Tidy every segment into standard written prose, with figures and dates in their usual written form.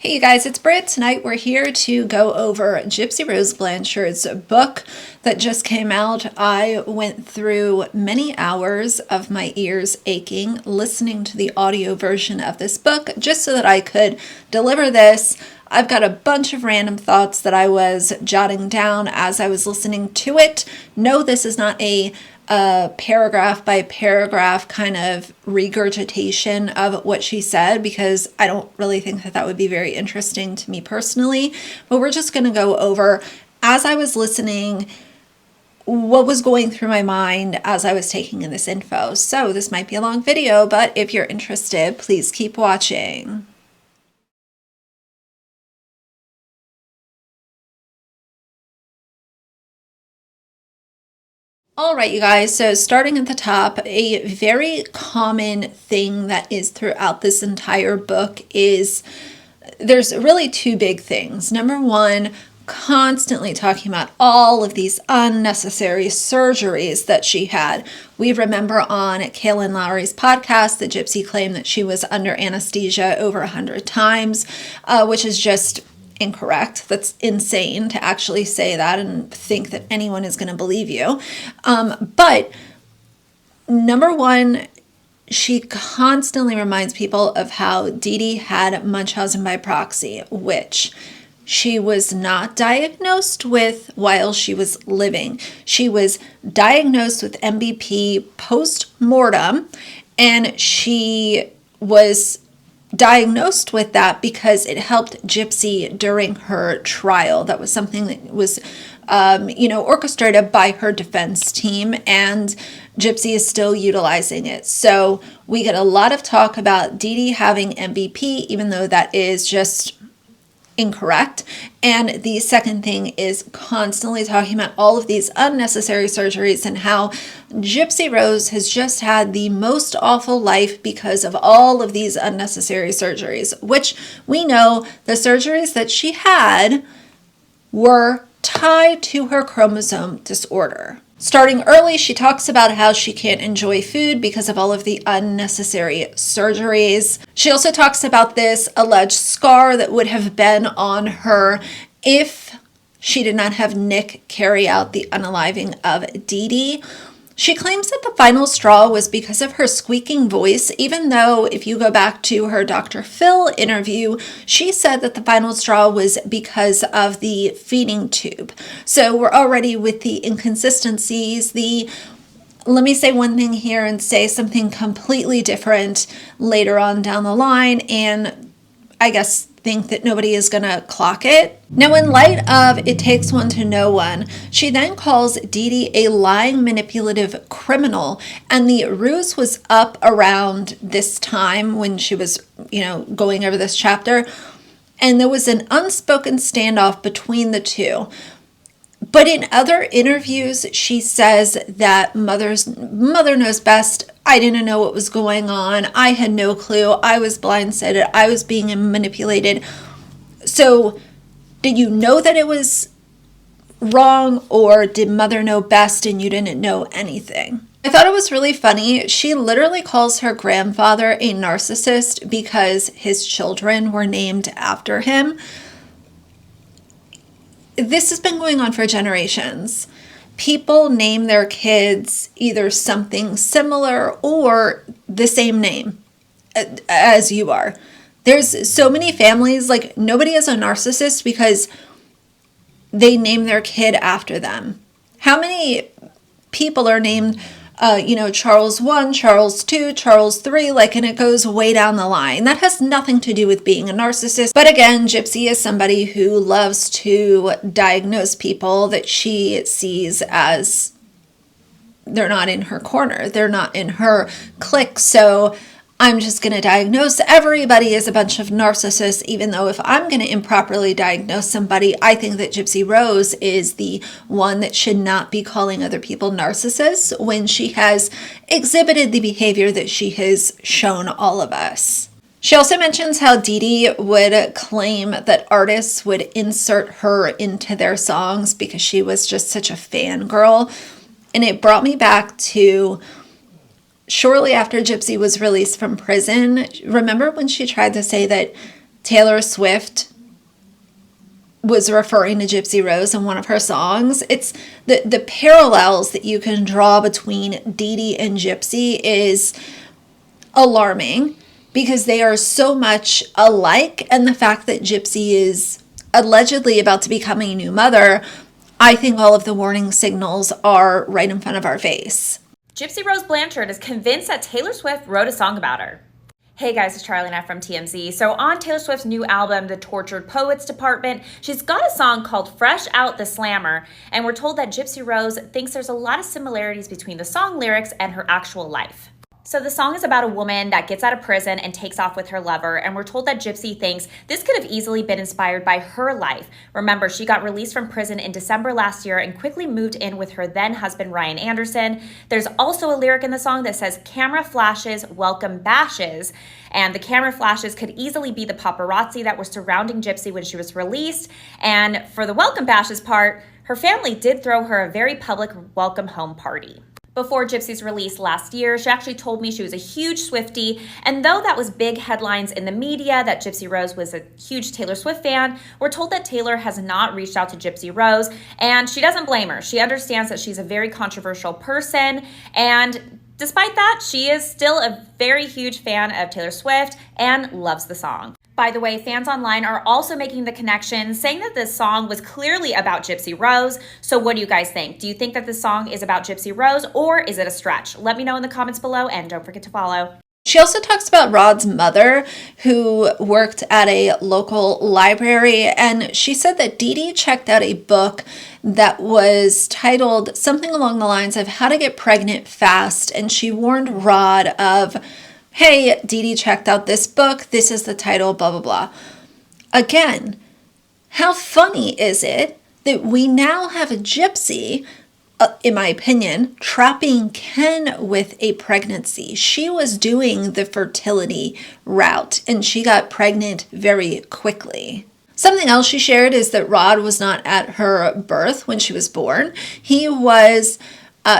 Hey you guys, it's Britt. Tonight we're here to go over Gypsy Rose Blanchard's book that just came out. I went through many hours of my ears aching listening to the audio version of this book just so that I could deliver this. I've got a bunch of random thoughts that I was jotting down as I was listening to it. No, this is not a paragraph by paragraph kind of regurgitation of what she said, because I don't really think that would be very interesting to me personally. But we're just going to go over, as I was listening, what was going through my mind as I was taking in this info. So this might be a long video, but if you're interested, please keep watching. All right, you guys, so starting at the top, a very common thing that is throughout this entire book is there's really two big things. Number one, constantly talking about all of these unnecessary surgeries that she had. We remember on Kaylin Lowry's podcast that Gypsy claimed that she was under anesthesia over 100 times, which is just incorrect. That's insane to actually say that and think that anyone is going to believe you. But number one, she constantly reminds people of how Dee Dee had Munchausen by proxy, which she was not diagnosed with while she was living. She was diagnosed with MBP post-mortem, and she was diagnosed with that because it helped Gypsy during her trial. That was something that was, orchestrated by her defense team, and Gypsy is still utilizing it. So we get a lot of talk about Dee Dee having MVP, even though that is just incorrect. And the second thing is constantly talking about all of these unnecessary surgeries and how Gypsy Rose has just had the most awful life because of all of these unnecessary surgeries, which we know the surgeries that she had were tied to her chromosome disorder. Starting early, she talks about how she can't enjoy food because of all of the unnecessary surgeries. She also talks about this alleged scar that would have been on her if she did not have Nick carry out the unaliving of Dee Dee. She claims that the final straw was because of her squeaking voice, even though if you go back to her Dr. Phil interview, she said that the final straw was because of the feeding tube. So we're already with the inconsistencies, let me say one thing here and say something completely different later on down the line, and I guess think that nobody is going to clock it. Now, in light of it takes one to know one, she then calls Dee Dee a lying, manipulative criminal. And the ruse was up around this time when she was, going over this chapter. And there was an unspoken standoff between the two. But in other interviews, she says that mother knows best. I didn't know what was going on. I had no clue. I was blindsided. I was being manipulated. So did you know that it was wrong, or did mother know best and you didn't know anything? I thought it was really funny. She literally calls her grandfather a narcissist because his children were named after him. This has been going on for generations. People name their kids either something similar or the same name as you are. There's so many families, like nobody is a narcissist because they name their kid after them. How many people are named Charles 1, Charles 2, Charles 3, and it goes way down the line. That has nothing to do with being a narcissist. But again, Gypsy is somebody who loves to diagnose people that she sees as they're not in her corner. They're not in her clique. So I'm just going to diagnose everybody as a bunch of narcissists, even though if I'm going to improperly diagnose somebody, I think that Gypsy Rose is the one that should not be calling other people narcissists when she has exhibited the behavior that she has shown all of us. She also mentions how Dee Dee would claim that artists would insert her into their songs because she was just such a fangirl. And it brought me back to shortly after Gypsy was released from prison. Remember when she tried to say that Taylor Swift was referring to Gypsy Rose in one of her songs. It's the parallels that you can draw between Dee Dee and Gypsy is alarming because they are so much alike. And the fact that Gypsy is allegedly about to become a new mother, I think all of the warning signals are right in front of our face. Gypsy Rose Blanchard is convinced that Taylor Swift wrote a song about her. Hey guys, it's Charlie and I from TMZ. So on Taylor Swift's new album, The Tortured Poets Department, she's got a song called Fresh Out the Slammer, and we're told that Gypsy Rose thinks there's a lot of similarities between the song lyrics and her actual life. So the song is about a woman that gets out of prison and takes off with her lover, and we're told that Gypsy thinks this could have easily been inspired by her life. Remember, she got released from prison in December last year and quickly moved in with her then husband, Ryan Anderson. There's also a lyric in the song that says, "Camera flashes, welcome bashes." And the camera flashes could easily be the paparazzi that were surrounding Gypsy when she was released. And for the welcome bashes part, her family did throw her a very public welcome home party. Before Gypsy's release last year, she actually told me she was a huge Swiftie, and though that was big headlines in the media that Gypsy Rose was a huge Taylor Swift fan, we're told that Taylor has not reached out to Gypsy Rose, and she doesn't blame her. She understands that she's a very controversial person, and despite that, she is still a very huge fan of Taylor Swift and loves the song. By the way, fans online are also making the connection, saying that this song was clearly about Gypsy Rose. So what do you guys think? Do you think that this song is about Gypsy Rose, or is it a stretch? Let me know in the comments below, and don't forget to follow. She also talks about Rod's mother, who worked at a local library, and she said that Dee Dee checked out a book that was titled something along the lines of How to Get Pregnant Fast, and she warned Rod of, hey, Dee Dee checked out this book, this is the title, blah, blah, blah. Again, how funny is it that we now have a Gypsy, in my opinion, trapping Ken with a pregnancy? She was doing the fertility route and she got pregnant very quickly. Something else she shared is that Rod was not at her birth when she was born. He was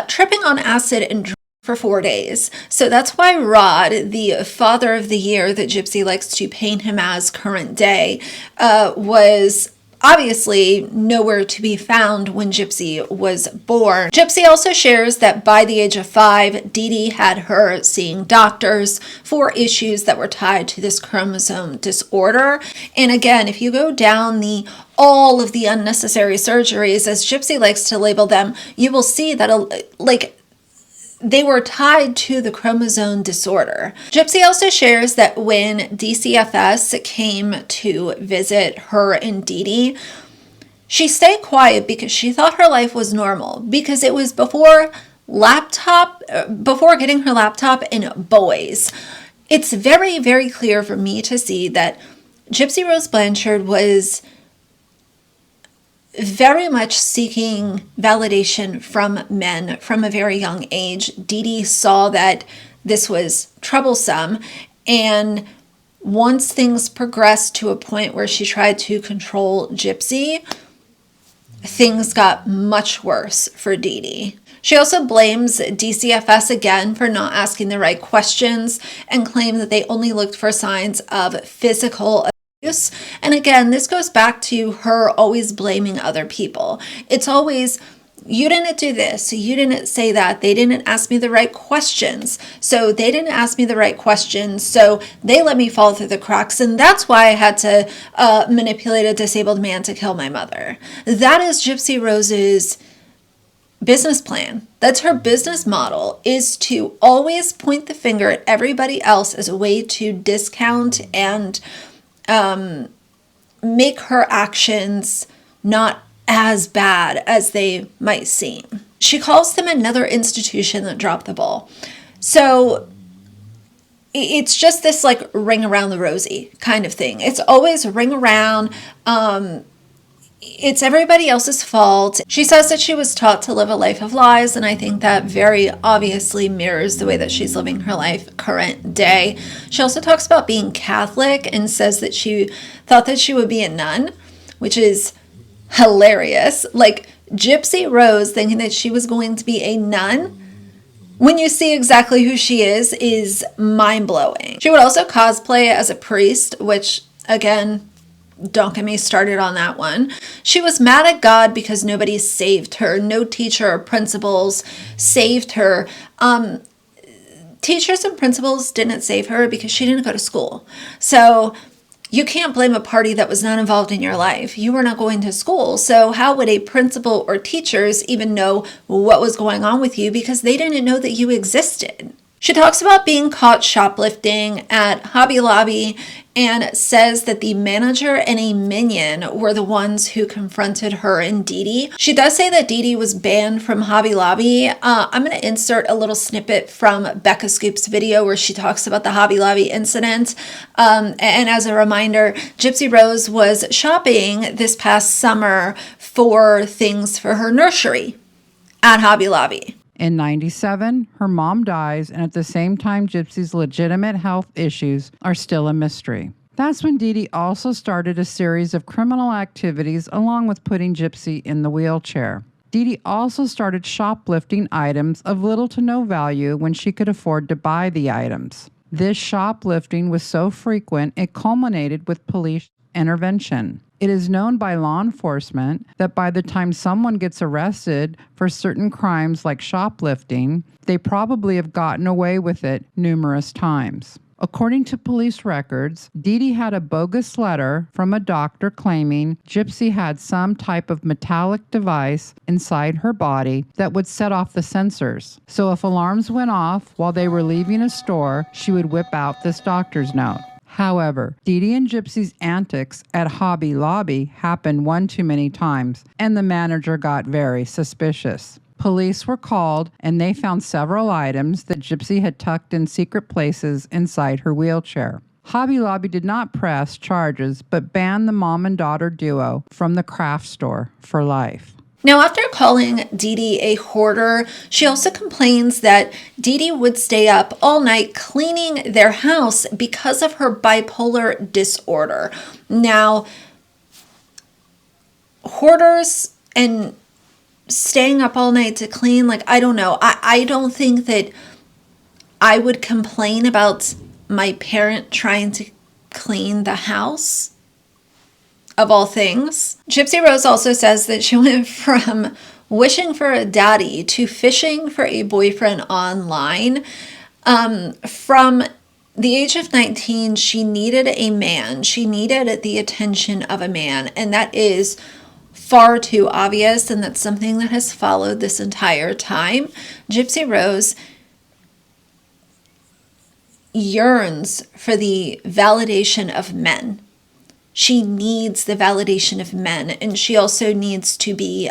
tripping on acid and for 4 days. So that's why Rod, the father of the year that Gypsy likes to paint him as current day, was obviously nowhere to be found when Gypsy was born. Gypsy also shares that by the age of 5, Dee Dee had her seeing doctors for issues that were tied to this chromosome disorder. And again, if you go down all of the unnecessary surgeries, as Gypsy likes to label them, you will see that they were tied to the chromosome disorder. Gypsy also shares that when DCFS came to visit her and Dee Dee, she stayed quiet because she thought her life was normal, because it was before getting her laptop and boys. It's very, very clear for me to see that Gypsy Rose Blanchard was very much seeking validation from men from a very young age. Dee Dee saw that this was troublesome, and once things progressed to a point where she tried to control Gypsy, things got much worse for Dee Dee. She also blames DCFS again for not asking the right questions and claimed that they only looked for signs of physical abuse. And again, this goes back to her always blaming other people. It's always, you didn't do this, you didn't say that, they didn't ask me the right questions, so they didn't ask me the right questions, so they let me fall through the cracks, and that's why I had to manipulate a disabled man to kill my mother. That is Gypsy Rose's business plan. That's her business model, is to always point the finger at everybody else as a way to discount and make her actions not as bad as they might seem. She calls them another institution that dropped the ball. So it's just this ring around the rosy kind of thing. It's always ring around. It's everybody else's fault. She says that she was taught to live a life of lies, and I think that very obviously mirrors the way that she's living her life current day. She also talks about being Catholic and says that she thought that she would be a nun, which is hilarious. Gypsy Rose thinking that she was going to be a nun, when you see exactly who she is mind-blowing. She would also cosplay as a priest, which Again, don't get me started on that one. She was mad at God because nobody saved her. No teacher or principals saved her. Teachers and principals didn't save her because she didn't go to school. So you can't blame a party that was not involved in your life. You were not going to school. So how would a principal or teachers even know what was going on with you because they didn't know that you existed? She talks about being caught shoplifting at Hobby Lobby and says that the manager and a minion were the ones who confronted her and Dee Dee. She does say that Dee Dee was banned from Hobby Lobby. I'm going to insert a little snippet from Becca Scoop's video where she talks about the Hobby Lobby incident. And as a reminder, Gypsy Rose was shopping this past summer for things for her nursery at Hobby Lobby. In 97, her mom dies, and at the same time, Gypsy's legitimate health issues are still a mystery. That's when Dee Dee also started a series of criminal activities along with putting Gypsy in the wheelchair. Dee Dee also started shoplifting items of little to no value when she could afford to buy the items. This shoplifting was so frequent, it culminated with police intervention. It is known by law enforcement that by the time someone gets arrested for certain crimes like shoplifting, they probably have gotten away with it numerous times. According to police records, Dee Dee had a bogus letter from a doctor claiming Gypsy had some type of metallic device inside her body that would set off the sensors. So if alarms went off while they were leaving a store, she would whip out this doctor's note. However, Dee Dee and Gypsy's antics at Hobby Lobby happened one too many times, and the manager got very suspicious. Police were called, and they found several items that Gypsy had tucked in secret places inside her wheelchair. Hobby Lobby did not press charges, but banned the mom and daughter duo from the craft store for life. Now, after calling Dee Dee a hoarder, she also complains that Dee Dee would stay up all night cleaning their house because of her bipolar disorder. Now, hoarders and staying up all night to clean, like, I don't know. I don't think that I would complain about my parent trying to clean the house. Of all things. Gypsy Rose also says that she went from wishing for a daddy to fishing for a boyfriend online. From the age of 19, she needed a man. She needed the attention of a man. And that is far too obvious. And that's something that has followed this entire time. Gypsy Rose yearns for the validation of men. She needs the validation of men, and she also needs to be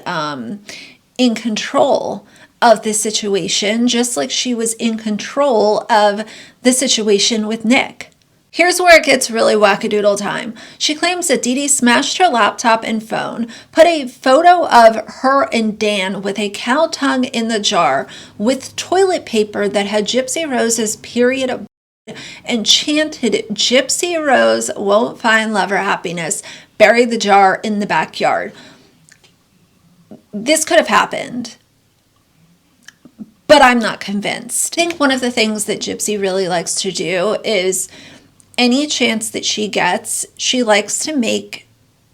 in control of the situation, just like she was in control of the situation with Nick. Here's where it gets really wackadoodle time. She claims that Dee Dee smashed her laptop and phone, put a photo of her and Dan with a cow tongue in the jar with toilet paper that had Gypsy Rose's period and chanted, "Gypsy Rose won't find love or happiness. Bury the jar in the backyard." This could have happened, but I'm not convinced. I think one of the things that Gypsy really likes to do is any chance that she gets, she likes to make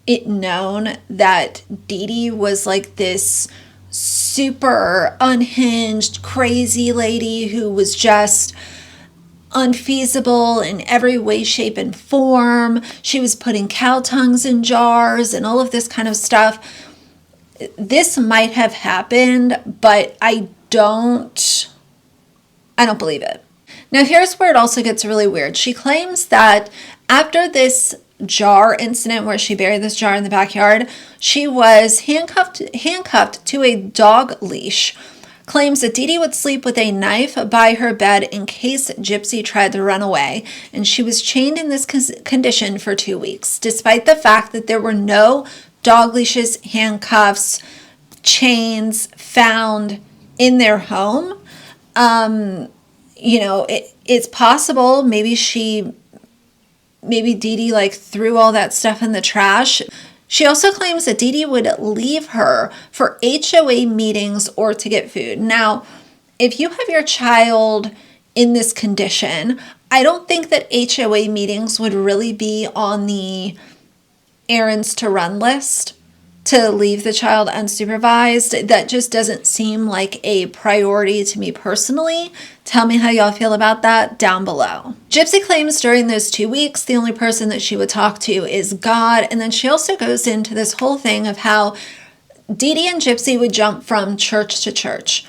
it known that Dee Dee was like this super unhinged, crazy lady who was just unfeasible in every way, shape, and form. She was putting cow tongues in jars and all of this kind of stuff. This might have happened, but I don't believe it. Now, here's where it also gets really weird. She claims that after this jar incident where she buried this jar in the backyard, she was handcuffed to a dog leash. Claims that Dee Dee would sleep with a knife by her bed in case Gypsy tried to run away, and she was chained in this condition for 2 weeks, despite the fact that there were no dog leashes, handcuffs, chains found in their home. It's possible maybe Dee Dee like threw all that stuff in the trash. She also claims that Dee Dee would leave her for HOA meetings or to get food. Now, if you have your child in this condition, I don't think that HOA meetings would really be on the errands to run list to leave the child unsupervised. That just doesn't seem like a priority to me personally. Tell me how y'all feel about that down below. Gypsy claims during those 2 weeks, the only person that she would talk to is God. And then she also goes into this whole thing of how Dee Dee and Gypsy would jump from church to church.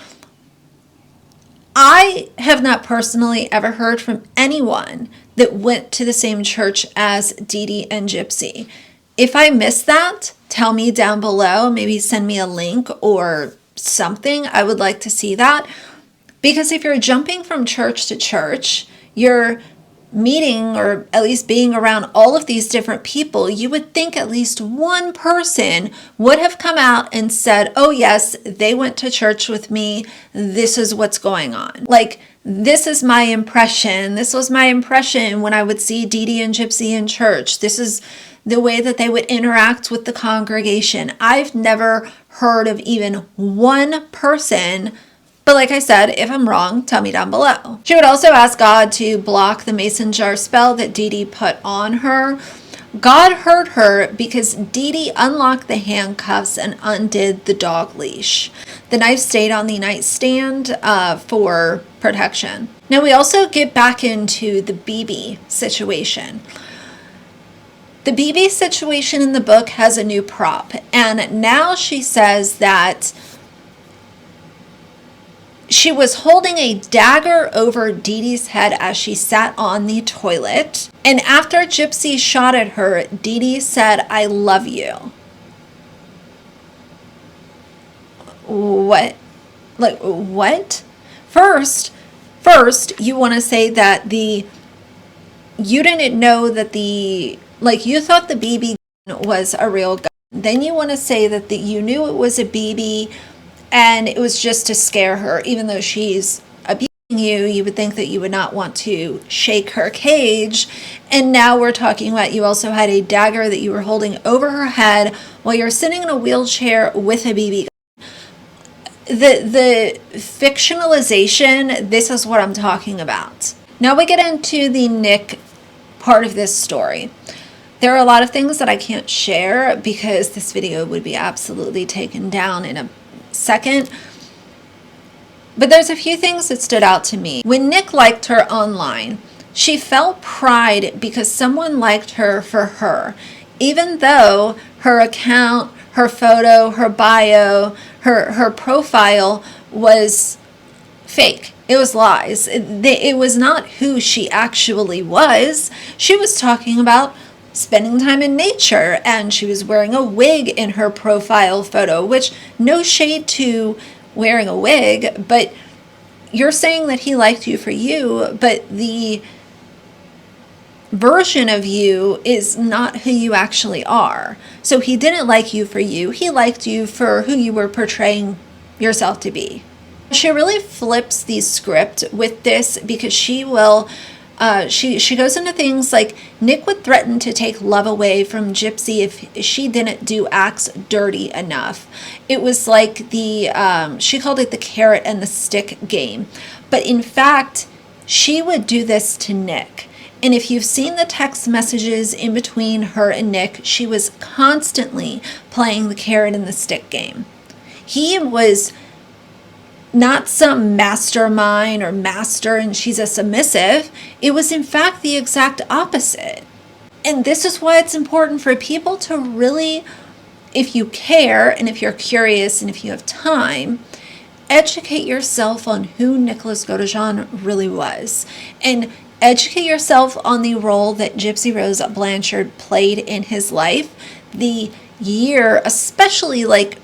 I have not personally ever heard from anyone that went to the same church as Dee Dee and Gypsy. If I missed that, tell me down below. Maybe send me a link or something. I would like to see that. Because if you're jumping from church to church, you're meeting or at least being around all of these different people, you would think at least one person would have come out and said, oh yes, they went to church with me. This is what's going on. Like, this is my impression. This was my impression when I would see Dee Dee and Gypsy in church. This is the way that they would interact with the congregation. I've never heard of even one person. But like I said, if I'm wrong, tell me down below. She would also ask God to block the mason jar spell that Dee Dee put on her. God heard her because Dee Dee unlocked the handcuffs and undid the dog leash. The knife stayed on the nightstand for protection. Now we also get back into the BB situation. The BB situation in the book has a new prop, and now she says that she was holding a dagger over Dee Dee's head as she sat on the toilet. And after Gypsy shot at her, Dee Dee said, I love you. What? Like, what? First, you want to say that you didn't know that you thought the BB was a real gun. Then you want to say that you knew it was a BB and it was just to scare her. Even though she's abusing you would think that you would not want to shake her cage. And now we're talking about you also had a dagger that you were holding over her head while you're sitting in a wheelchair with a BB gun. The fictionalization, this is what I'm talking about. Now we get into the Nick part of this story. There are a lot of things that I can't share because this video would be absolutely taken down in a second. But there's a few things that stood out to me. When Nick liked her online, she felt pride because someone liked her for her, even though her account, her photo, her bio, her profile was fake. It was lies. It was not who she actually was. She was talking about spending time in nature, and she was wearing a wig in her profile photo, which no shade to wearing a wig, but you're saying that he liked you for you, but the version of you is not who you actually are. So he didn't like you for you. He liked you for who you were portraying yourself to be. She really flips the script with this because she will she goes into things like Nick would threaten to take love away from Gypsy if she didn't do acts dirty enough. It was like she called it the carrot and the stick game. But in fact, she would do this to Nick. And if you've seen the text messages in between her and Nick, she was constantly playing the carrot and the stick game. He was not some mastermind or master and she's a submissive. It was in fact the exact opposite. And this is why it's important for people to really, if you care and if you're curious and if you have time, educate yourself on who Nicholas Godejohn really was. And educate yourself on the role that Gypsy Rose Blanchard played in his life. The year, especially like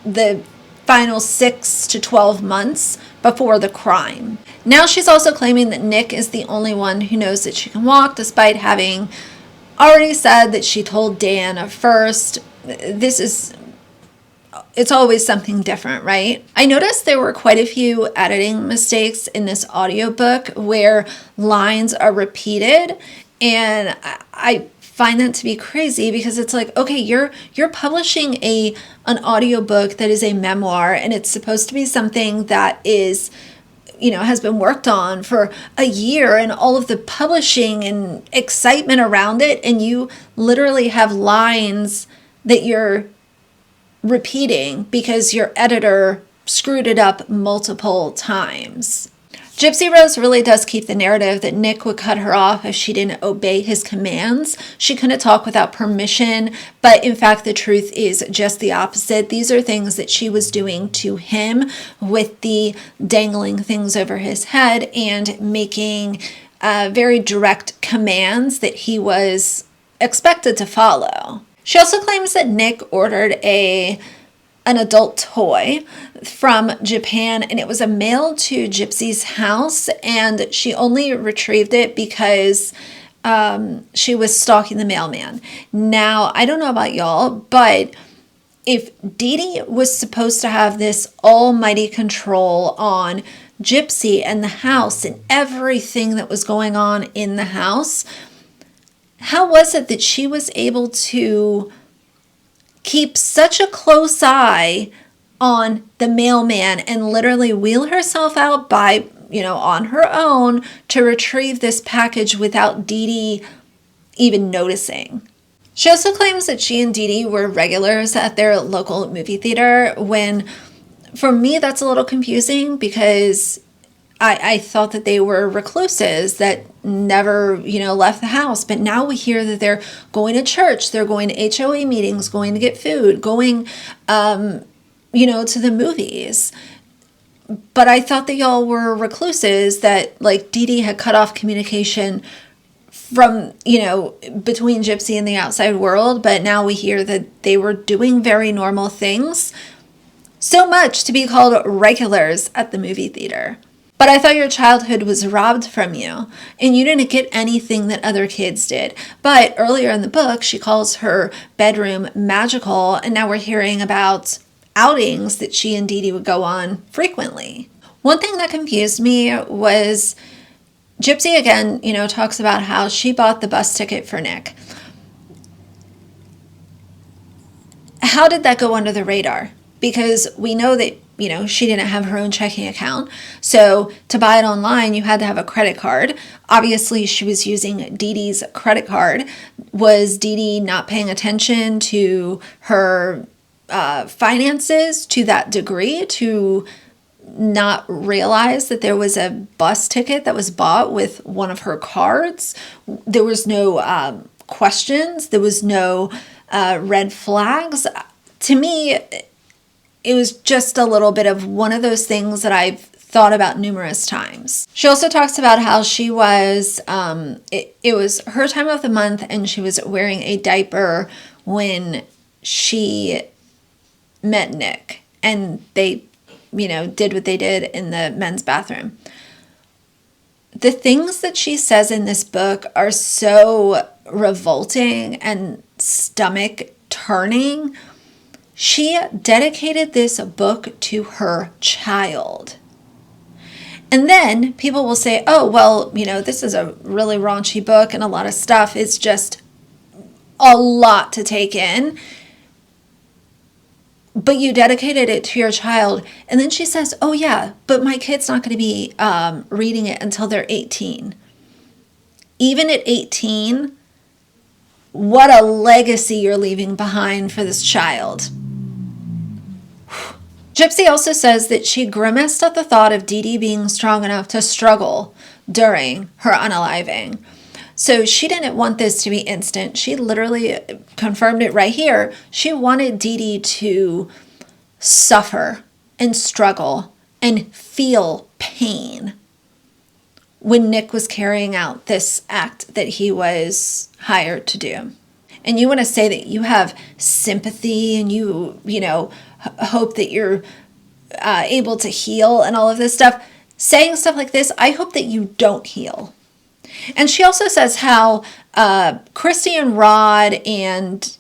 the final 6 to 12 months before the crime. Now she's also claiming that Nick is the only one who knows that she can walk, despite having already said that she told Dan first. It's always something different, right? I noticed there were quite a few editing mistakes in this audiobook where lines are repeated, and I find that to be crazy because it's like, okay, you're publishing an audiobook that is a memoir and it's supposed to be something that is has been worked on for a year and all of the publishing and excitement around it, and you literally have lines that you're repeating because your editor screwed it up multiple times. Gypsy Rose really does keep the narrative that Nick would cut her off if she didn't obey his commands. She couldn't talk without permission, but in fact, the truth is just the opposite. These are things that she was doing to him with the dangling things over his head and making very direct commands that he was expected to follow. She also claims that Nick ordered an adult toy from Japan, and it was a mail to Gypsy's house, and she only retrieved it because she was stalking the mailman. Now, I don't know about y'all, but if Dee Dee was supposed to have this almighty control on Gypsy and the house and everything that was going on in the house, how was it that she was able to keep such a close eye on the mailman and literally wheel herself out by, on her own to retrieve this package without Dee Dee even noticing? She also claims that she and Dee Dee were regulars at their local movie theater, when for me that's a little confusing because I thought that they were recluses that never, left the house. But now we hear that they're going to church, they're going to HOA meetings, going to get food, going, to the movies. But I thought that y'all were recluses, that like Dee Dee had cut off communication from, between Gypsy and the outside world. But now we hear that they were doing very normal things. So much to be called regulars at the movie theater. But I thought your childhood was robbed from you and you didn't get anything that other kids did. But earlier in the book, she calls her bedroom magical, and now we're hearing about outings that she and Dee Dee would go on frequently. One thing that confused me was Gypsy again, talks about how she bought the bus ticket for Nick. How did that go under the radar? Because we know that she didn't have her own checking account. So to buy it online, you had to have a credit card. Obviously, she was using Dee Dee's credit card. Was Dee Dee not paying attention to her finances to that degree to not realize that there was a bus ticket that was bought with one of her cards? There was no questions. There was no red flags. To me, it was just a little bit of one of those things that I've thought about numerous times. She also talks about how she was, it was her time of the month and she was wearing a diaper when she met Nick and they, did what they did in the men's bathroom. The things that she says in this book are so revolting and stomach turning. She dedicated this book to her child. And then people will say, oh, well, this is a really raunchy book and a lot of stuff. It's just a lot to take in. But you dedicated it to your child. And then she says, oh, yeah, but my kid's not going to be reading it until they're 18. Even at 18, what a legacy you're leaving behind for this child. Gypsy also says that she grimaced at the thought of Dee Dee being strong enough to struggle during her unaliving. So she didn't want this to be instant. She literally confirmed it right here. She wanted Dee Dee to suffer and struggle and feel pain when Nick was carrying out this act that he was hired to do. And you want to say that you have sympathy and you hope that you're able to heal and all of this stuff. Saying stuff like this, I hope that you don't heal. And she also says how Christy and Rod and,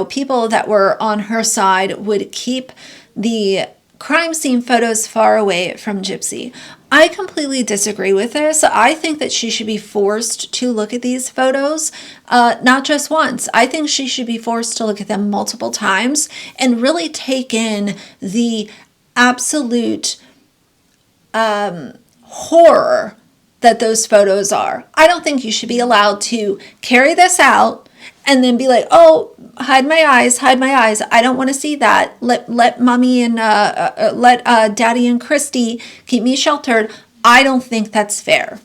people that were on her side would keep the crime scene photos far away from Gypsy. I completely disagree with this. I think that she should be forced to look at these photos, not just once. I think she should be forced to look at them multiple times and really take in the absolute horror that those photos are. I don't think you should be allowed to carry this out and then be like, oh, hide my eyes. I don't want to see that. Let mommy and let daddy and Christy keep me sheltered. I don't think that's fair.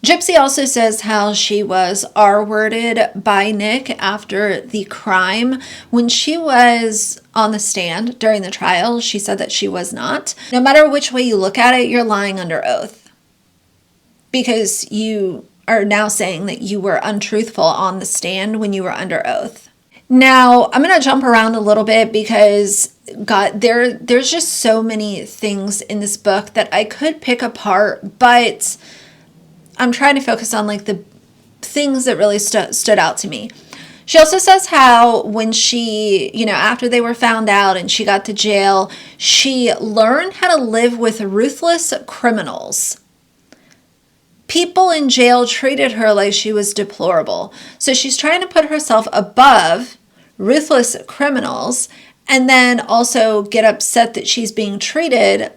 Gypsy also says how she was R-worded by Nick after the crime. When she was on the stand during the trial, she said that she was not. No matter which way you look at it, you're lying under oath, because you are now saying that you were untruthful on the stand when you were under oath. Now, I'm going to jump around a little bit because, God, there's just so many things in this book that I could pick apart, but I'm trying to focus on like the things that really stood out to me. She also says how when she, after they were found out and she got to jail, she learned how to live with ruthless criminals. People in jail treated her like she was deplorable. So she's trying to put herself above ruthless criminals and then also get upset that she's being treated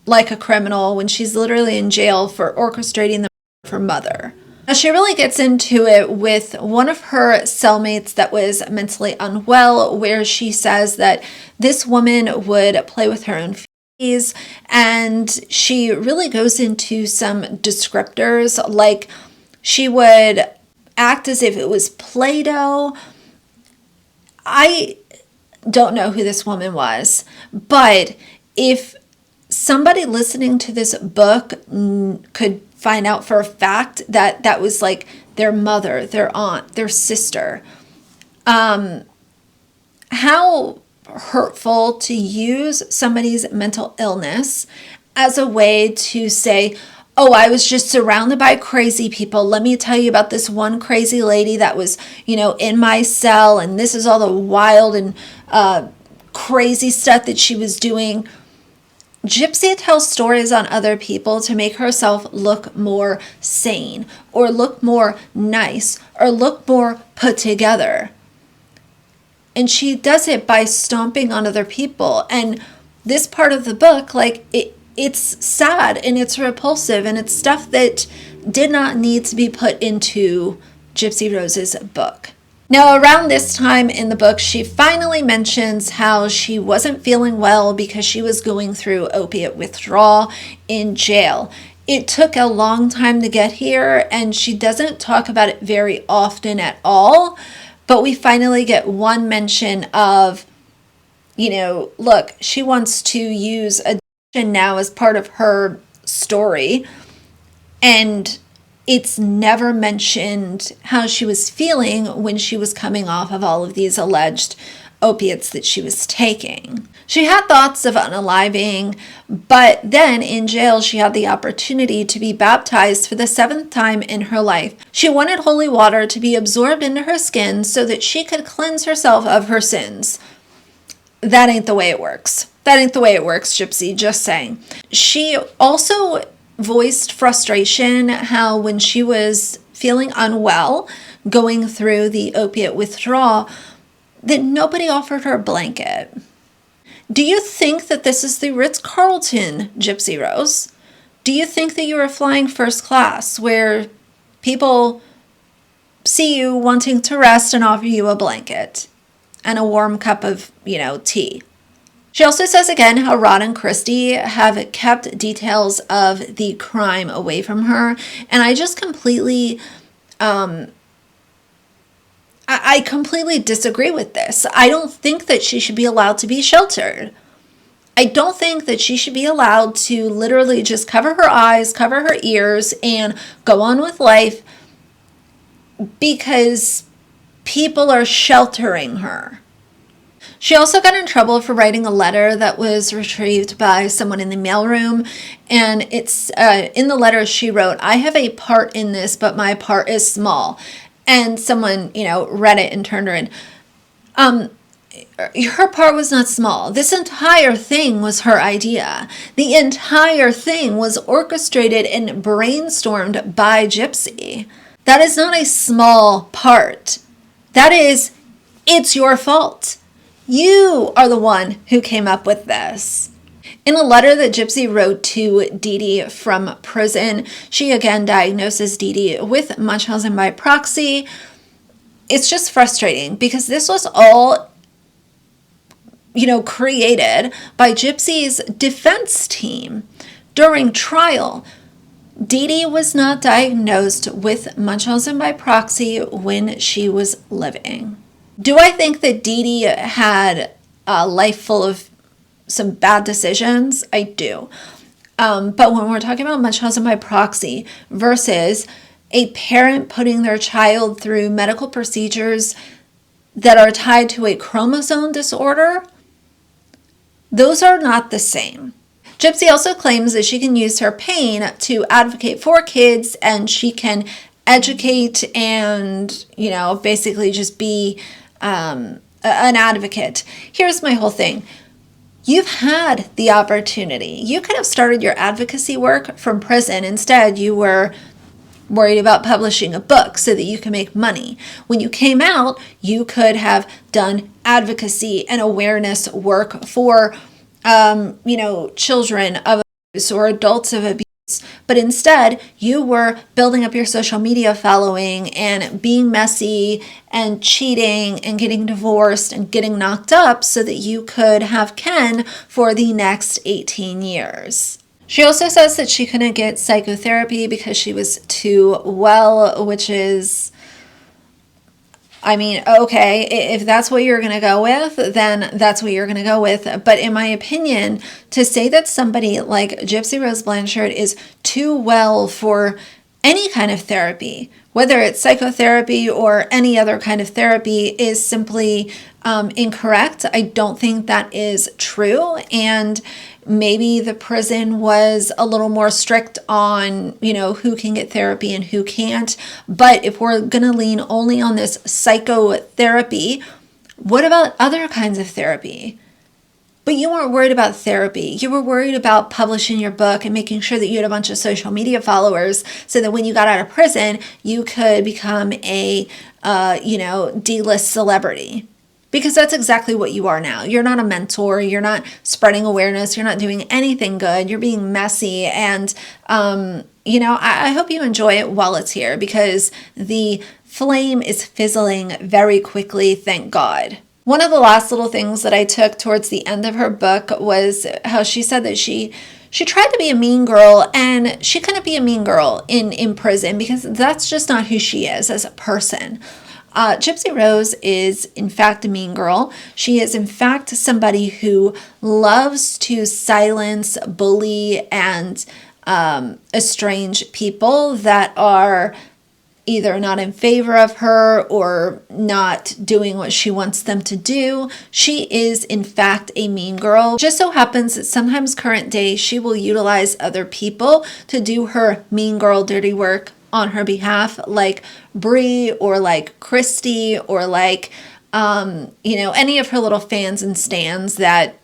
like a criminal when she's literally in jail for orchestrating the murder of her mother. Now, she really gets into it with one of her cellmates that was mentally unwell, where she says that this woman would play with her own feces, and she really goes into some descriptors, like she would act as if it was Play-Doh. I don't know who this woman was, but if somebody listening to this book could find out for a fact that that was like their mother, their aunt, their sister, how hurtful to use somebody's mental illness as a way to say, oh, I was just surrounded by crazy people. Let me tell you about this one crazy lady that was, in my cell, and this is all the wild and crazy stuff that she was doing. Gypsy tells stories on other people to make herself look more sane, or look more nice, or look more put together. And she does it by stomping on other people. And this part of the book, it's sad and it's repulsive and it's stuff that did not need to be put into Gypsy Rose's book. Now, around this time in the book, she finally mentions how she wasn't feeling well because she was going through opiate withdrawal in jail. It took a long time to get here, and she doesn't talk about it very often at all. But we finally get one mention of, look, she wants to use addiction now as part of her story. And it's never mentioned how she was feeling when she was coming off of all of these alleged opiates that she was taking. She had thoughts of unaliving, but then in jail she had the opportunity to be baptized for the 7th time in her life. She wanted holy water to be absorbed into her skin so that she could cleanse herself of her sins. That ain't the way it works. That ain't the way it works, Gypsy, just saying. She also voiced frustration how when she was feeling unwell, going through the opiate withdrawal, that nobody offered her a blanket. Do you think that this is the Ritz-Carlton, Gypsy Rose? Do you think that you are flying first class where people see you wanting to rest and offer you a blanket and a warm cup of, tea? She also says again how Rod and Christy have kept details of the crime away from her. And I just completely, I completely disagree with this. I don't think that she should be allowed to be sheltered. I don't think that she should be allowed to literally just cover her eyes, cover her ears, and go on with life because people are sheltering her. She also got in trouble for writing a letter that was retrieved by someone in the mailroom. And it's in the letter she wrote, I have a part in this, but my part is small. And someone, read it and turned her in. Her part was not small. This entire thing was her idea. The entire thing was orchestrated and brainstormed by Gypsy. That is not a small part. It's your fault. You are the one who came up with this. In a letter that Gypsy wrote to Dee Dee from prison, she again diagnoses Dee Dee with Munchausen by proxy. It's just frustrating because this was all, created by Gypsy's defense team during trial. Dee Dee was not diagnosed with Munchausen by proxy when she was living. Do I think that Dee Dee had a life full of some bad decisions? I do. But when we're talking about Munchausen by proxy versus a parent putting their child through medical procedures that are tied to a chromosome disorder, those are not the same. Gypsy also claims that she can use her pain to advocate for kids, and she can educate and, basically just be an advocate. Here's my whole thing. You've had the opportunity. You could have started your advocacy work from prison. Instead, you were worried about publishing a book so that you can make money. When you came out, you could have done advocacy and awareness work for, children of abuse or adults of abuse. But instead, you were building up your social media following and being messy and cheating and getting divorced and getting knocked up so that you could have Ken for the next 18 years. She also says that she couldn't get psychotherapy because she was too well, which is, okay, if that's what you're going to go with, then that's what you're going to go with. But in my opinion, to say that somebody like Gypsy Rose Blanchard is too well for any kind of therapy, whether it's psychotherapy or any other kind of therapy, is simply incorrect. I don't think that is true. And maybe the prison was a little more strict on, who can get therapy and who can't. But if we're going to lean only on this psychotherapy, what about other kinds of therapy? But you weren't worried about therapy. You were worried about publishing your book and making sure that you had a bunch of social media followers so that when you got out of prison, you could become a, D-list celebrity. Because that's exactly what you are now. You're not a mentor. You're not spreading awareness. You're not doing anything good. You're being messy. And, I hope you enjoy it while it's here because the flame is fizzling very quickly, thank God. One of the last little things that I took towards the end of her book was how she said that she tried to be a mean girl and she couldn't be a mean girl in prison because that's just not who she is as a person. Gypsy Rose is, in fact, a mean girl. She is, in fact, somebody who loves to silence, bully, and estrange people that are either not in favor of her or not doing what she wants them to do. She is, in fact, a mean girl. Just so happens that sometimes current day, she will utilize other people to do her mean girl dirty work on her behalf, like Bree or like Christy or like, any of her little fans and stans that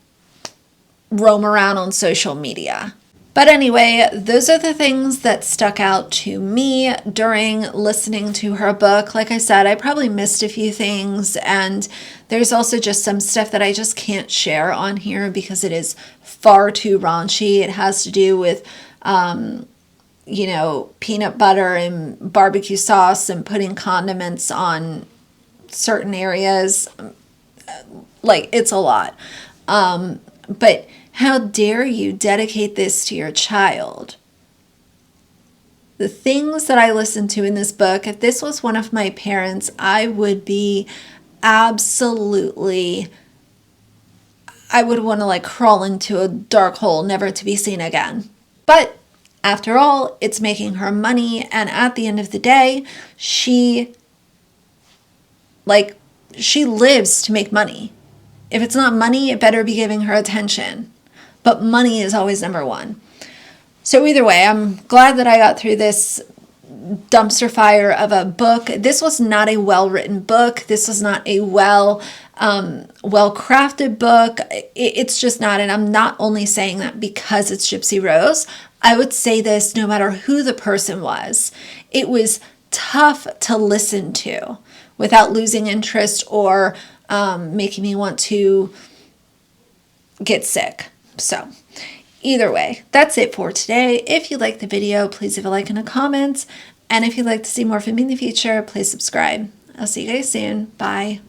roam around on social media. But anyway, those are the things that stuck out to me during listening to her book. Like I said, I probably missed a few things, and there's also just some stuff that I just can't share on here because it is far too raunchy. It has to do with, peanut butter and barbecue sauce and putting condiments on certain areas. Like, it's a lot. But how dare you dedicate this to your child? The things that I listened to in this book, if this was one of my parents, I would be absolutely, I would want to crawl into a dark hole, never to be seen again. But after all, it's making her money. And at the end of the day, she lives to make money. If it's not money, it better be giving her attention. But money is always number one. So either way, I'm glad that I got through this dumpster fire of a book. This was not a well-written book. This was not a well-crafted book. It's just not. And I'm not only saying that because it's Gypsy Rose. I would say this no matter who the person was. It was tough to listen to without losing interest or making me want to get sick. So either way, that's it for today. If you like the video, please leave a like and a comment. And if you'd like to see more from me in the future, please subscribe. I'll see you guys soon. Bye.